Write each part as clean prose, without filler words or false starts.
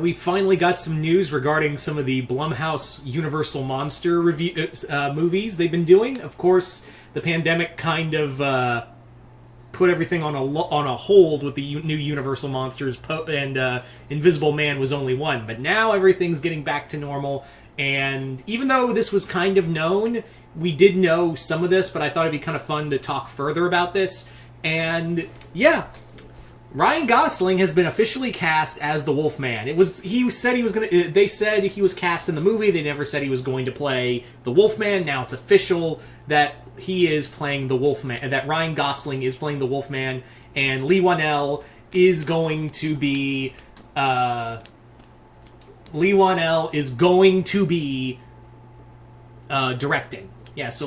We finally got some news regarding some of the Blumhouse Universal Monster movies they've been doing. Of course, the pandemic kind of put everything on a hold with the new Universal Monsters, and Invisible Man was only one. But now everything's getting back to normal, and even though this was kind of known, we did know some of this, but I thought it'd be kind of fun to talk further about this. And yeah, Ryan Gosling has been officially cast as the Wolfman. He said he was gonna. They said he was cast in the movie. They never said he was going to play the Wolfman. Now it's official that he is playing the Wolfman. That Ryan Gosling is playing the Wolfman, and Lee Wanell is going to be. Lee Wanell is going to be directing. Yeah, so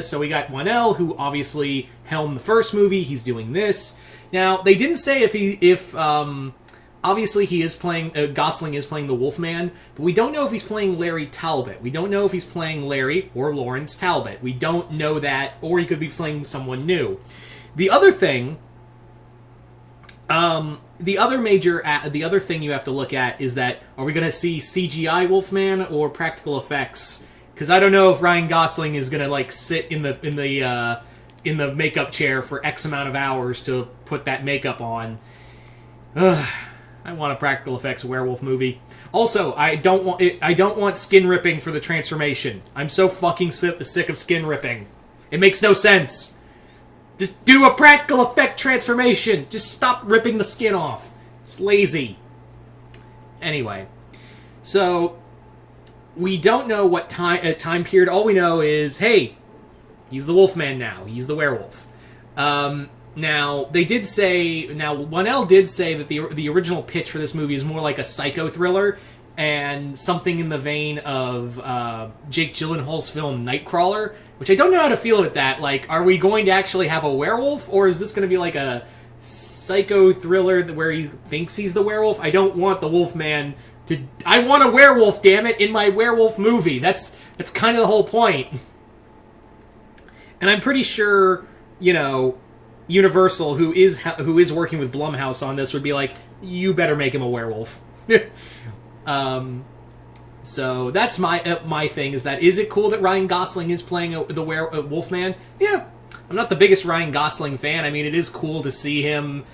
so we got Wanell, who obviously helmed the first movie. He's doing this. Now, they didn't say if obviously he is playing, Gosling is playing the Wolfman, but we don't know if he's playing Larry Talbot. We don't know if he's playing Larry or Lawrence Talbot. We don't know that, or he could be playing someone new. The other thing, the other thing you have to look at is that, are we going to see CGI Wolfman or practical effects? Because I don't know if Ryan Gosling is going to, like, sit in the makeup chair for X amount of hours to put that makeup on. Ugh, I want a practical effects werewolf movie. Also, I don't want skin ripping for the transformation. I'm so fucking sick of skin ripping. It makes no sense. Just do a practical effect transformation. Just stop ripping the skin off. It's lazy. Anyway, so we don't know what time period. All we know is, hey, he's the Wolfman now. He's the werewolf. Now, they did say... Now, Wanell did say that the original pitch for this movie is more like a psycho thriller and something in the vein of Jake Gyllenhaal's film Nightcrawler, which I don't know how to feel about that. Like, are we going to actually have a werewolf, or is this going to be like a psycho thriller where he thinks he's the werewolf? I don't want the Wolfman to... I want a werewolf, damn it, in my werewolf movie. That's kind of the whole point. And I'm pretty sure, you know, Universal, who is working with Blumhouse on this, would be like, you better make him a werewolf. So that's my thing, is it cool that Ryan Gosling is playing the Wolfman? Yeah. I'm not the biggest Ryan Gosling fan. I mean, it is cool to see him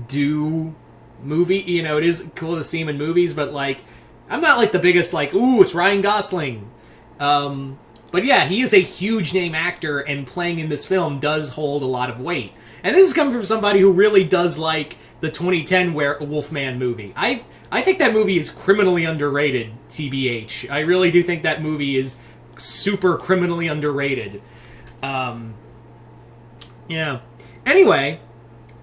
do movie, you know, it is cool to see him in movies, but, like, I'm not, like, the biggest, like, ooh, it's Ryan Gosling. But yeah, he is a huge name actor, and playing in this film does hold a lot of weight. And this is coming from somebody who really does like the 2010 Wolfman movie. I think that movie is criminally underrated, TBH. I really do think that movie is super criminally underrated. Yeah. Anyway,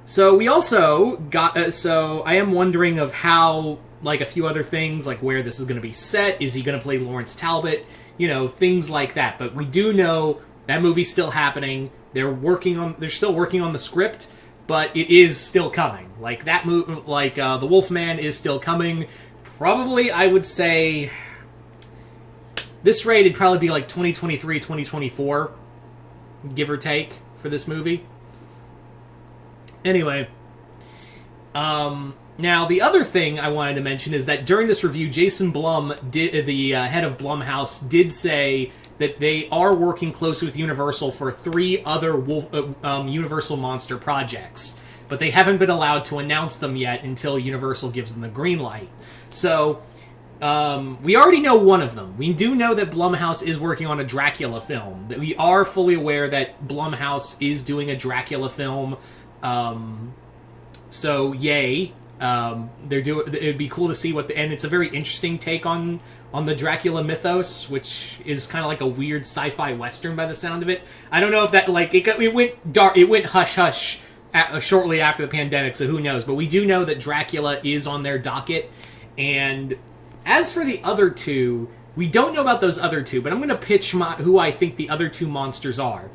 so we also got... so I am wondering of how, like, a few other things, like where this is going to be set. Is he going to play Lawrence Talbot? You know, things like that. But we do know that movie's still happening. They're still working on the script, but it is still coming. Like that the Wolfman is still coming. Probably, I would say this rate would probably be like 2023, 2024, give or take, for this movie. Anyway, now, the other thing I wanted to mention is that during this review, Jason Blum, the head of Blumhouse, did say that they are working closely with Universal for 3 other Universal Monster projects, but they haven't been allowed to announce them yet until Universal gives them the green light. So, we already know one of them. We do know that Blumhouse is working on a Dracula film. That we are fully aware that Blumhouse is doing a Dracula film. So, yay. It would be cool to see and it's a very interesting take on the Dracula mythos, which is kind of like a weird sci-fi western by the sound of it. I don't know if that, like, it went dark, it went hush-hush shortly after the pandemic, so who knows, but we do know that Dracula is on their docket. And as for the other two, we don't know about those other two, but I'm going to pitch who I think the other 2 monsters are.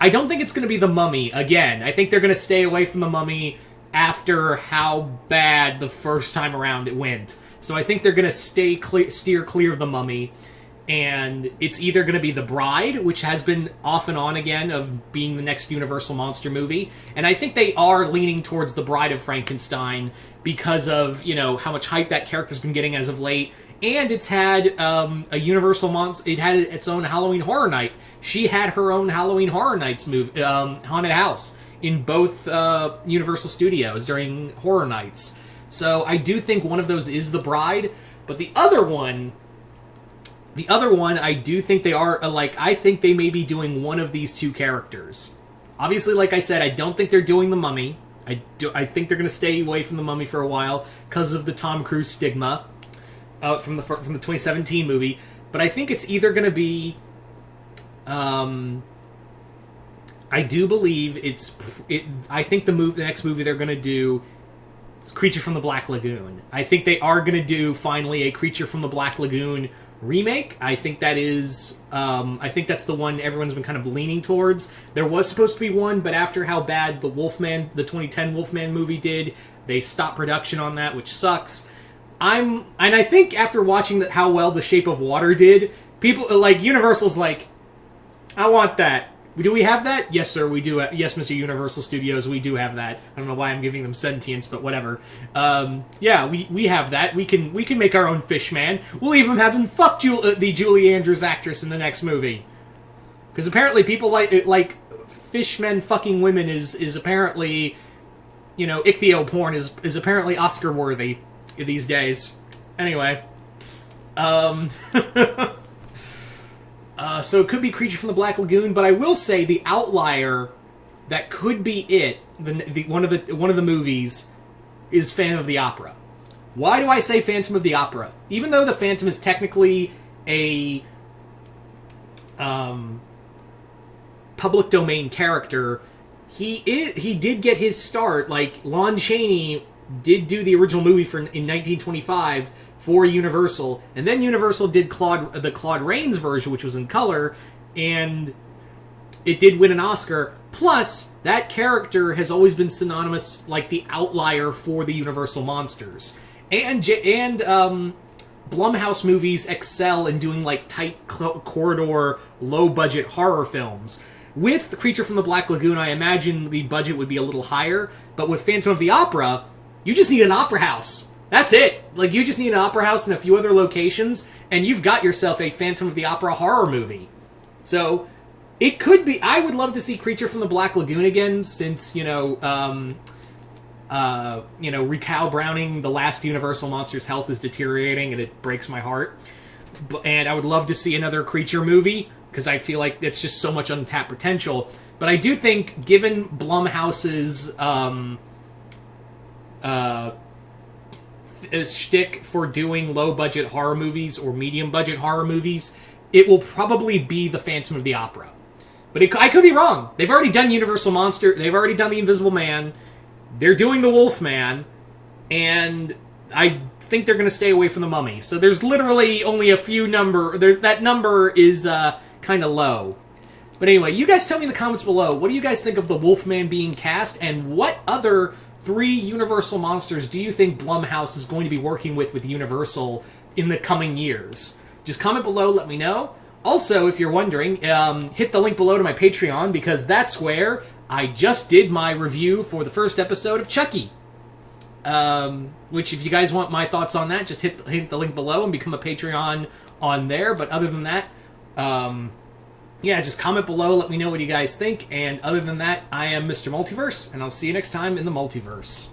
I don't think it's going to be the Mummy again. I think they're going to stay away from the Mummy after how bad the first time around it went. So I think they're going to steer clear of the Mummy, and it's either going to be The Bride, which has been off and on again of being the next Universal Monster movie, and I think they are leaning towards The Bride of Frankenstein, because of, you know, how much hype that character's been getting as of late. And it's had a Universal monster. It had its own Halloween Horror Night. She had her own Halloween Horror Nights haunted house in both Universal Studios during Horror Nights. So I do think one of those is The Bride, but the other one, I do think they are I think they may be doing one of these two characters. Obviously, like I said, I don't think they're doing The Mummy. I think they're going to stay away from The Mummy for a while because of the Tom Cruise stigma from the 2017 movie. But I think it's either going to be. I do believe I think the next movie they're going to do is Creature from the Black Lagoon. I think they are going to do finally a Creature from the Black Lagoon remake. I think that is. I think that's the one everyone's been kind of leaning towards. There was supposed to be one, but after how bad the 2010 Wolfman movie did, they stopped production on that, which sucks. I think after watching how well The Shape of Water did, people like Universal's like, I want that. Do we have that? Yes, sir, we do. Yes, Mr. Universal Studios, we do have that. I don't know why I'm giving them sentience, but whatever. Yeah, we have that. We can make our own Fishman. We'll even have him fuck the Julie Andrews actress in the next movie. Because apparently people like fishmen fucking women is apparently, you know, ichthyo porn is apparently Oscar worthy these days. Anyway, so it could be Creature from the Black Lagoon, but I will say the outlier that could be it. One of the movies is Phantom of the Opera. Why do I say Phantom of the Opera? Even though the Phantom is technically a public domain character, he did get his start. Like Lon Chaney did do the original movie in 1925 for Universal, and then Universal did the Claude Rains version, which was in color, and it did win an Oscar. Plus, that character has always been synonymous, like the outlier for the Universal monsters. And Blumhouse movies excel in doing like tight corridor, low-budget horror films. With Creature from the Black Lagoon, I imagine the budget would be a little higher, but with Phantom of the Opera, you just need an opera house. That's it. Like, you just need an opera house and a few other locations, and you've got yourself a Phantom of the Opera horror movie. So, it could be. I would love to see Creature from the Black Lagoon again, since, Raquel Browning, the last Universal monster's health is deteriorating, and it breaks my heart. And I would love to see another Creature movie, because I feel like it's just so much untapped potential. But I do think, given Blumhouse's shtick for doing low-budget horror movies or medium-budget horror movies, it will probably be the Phantom of the Opera. But I could be wrong. They've already done Universal Monster. They've already done The Invisible Man. They're doing The Wolfman. And I think they're going to stay away from The Mummy. So there's literally only a few that number is kind of low. But anyway, you guys tell me in the comments below, what do you guys think of the Wolfman being cast? And what other 3 Universal monsters do you think Blumhouse is going to be working with Universal in the coming years? Just comment below, let me know. Also, if you're wondering, hit the link below to my Patreon, because that's where I just did my review for the first episode of Chucky. Which, if you guys want my thoughts on that, just hit the link below and become a Patreon on there. But other than that, yeah, just comment below, let me know what you guys think. And other than that, I am Mr. Multiverse, and I'll see you next time in the Multiverse.